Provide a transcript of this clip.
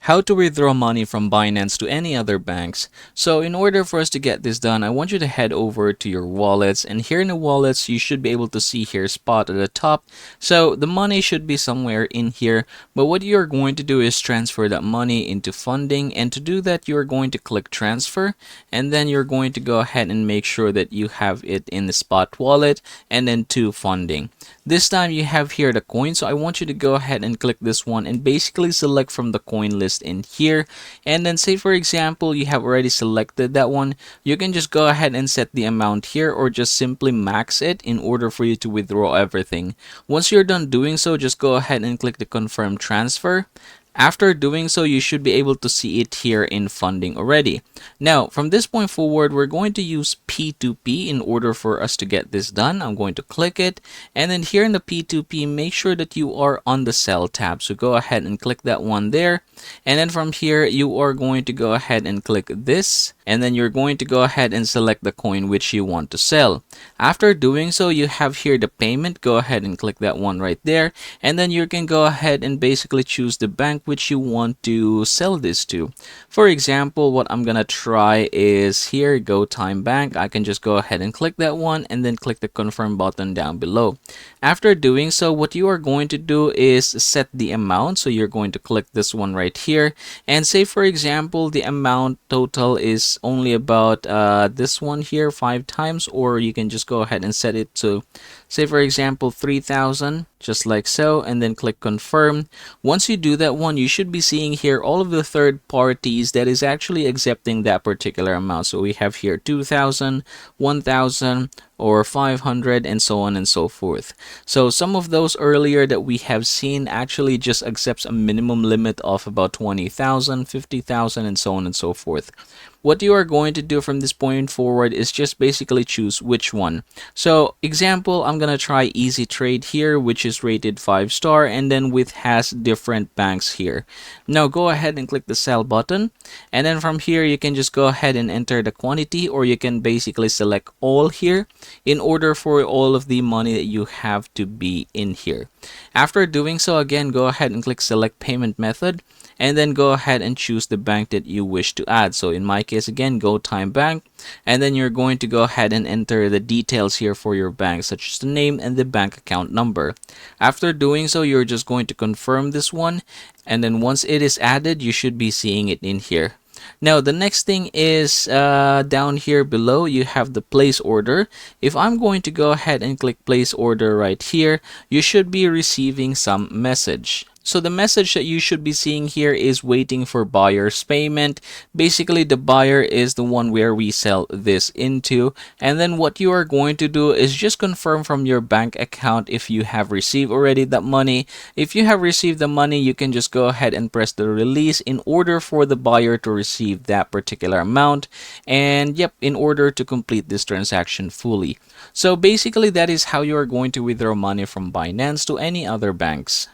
How to withdraw money from Binance to any other banks. So in order for us to get this done, I want you to head over to your wallets, and here in the wallets you should be able to see here spot at the top. So the money should be somewhere in here, but what you're going to do is transfer that money into funding, and to do that you're going to click transfer, and then you're going to go ahead and make sure that you have it in the spot wallet and then to funding. This time you have here the coin, so I want you to go ahead and click this one and basically select from the coin list in here, and then say for example you have already selected that one, you can just go ahead and set the amount here or just simply max it in order for you to withdraw everything. Once you're done doing so, just go ahead and click the confirm transfer. After doing so, you should be able to see it here in funding already. Now, from this point forward, we're going to use P2P in order for us to get this done. I'm going to click it, and then here in the P2P, make sure that you are on the sell tab. So go ahead and click that one there. And then from here, you are going to go ahead and click this, and then you're going to go ahead and select the coin which you want to sell. After doing so, you have here the payment. Go ahead and click that one right there, and then you can go ahead and basically choose the bank which you want to sell this to. For example, what I'm gonna try is here, Go Time Bank. I can just go ahead and click that one and then click the confirm button down below. After doing so, what you are going to do is set the amount. So you're going to click this one right here and say for example the amount total is only about this one here 5 times, or you can just go ahead and set it to say for example 3,000, just like so, and then click confirm. Once you do that one, you should be seeing here all of the third parties that is actually accepting that particular amount. So we have here 2,000, 1,000, or 500, and so on and so forth. So some of those earlier that we have seen actually just accepts a minimum limit of about 20,000, 50,000, and so on and so forth. What you are going to do from this point forward is just basically choose which one. So example, I'm gonna try Easy Trade here, which is rated 5-star, and then with has different banks here. Now go ahead and click the sell button, and then from here you can just go ahead and enter the quantity, or you can basically select all here in order for all of the money that you have to be in here. After doing so, again go ahead and click select payment method, and then go ahead and choose the bank that you wish to add. So in my case, again, Go Time Bank, and then you're going to go ahead and enter the details here for your bank, such as the name and the bank account number. After doing so, you're just going to confirm this one, and then once it is added, you should be seeing it in here. Now the next thing is down here below you have the place order. If I'm going to go ahead and click place order right here, you should be receiving some message. So the message that you should be seeing here is waiting for buyer's payment. Basically the buyer is the one where we sell this into, and then what you are going to do is just confirm from your bank account if you have received already that money. If you have received the money, you can just go ahead and press the release in order for the buyer to receive that particular amount, and yep, in order to complete this transaction fully. So basically that is how you are going to withdraw money from Binance to any other banks.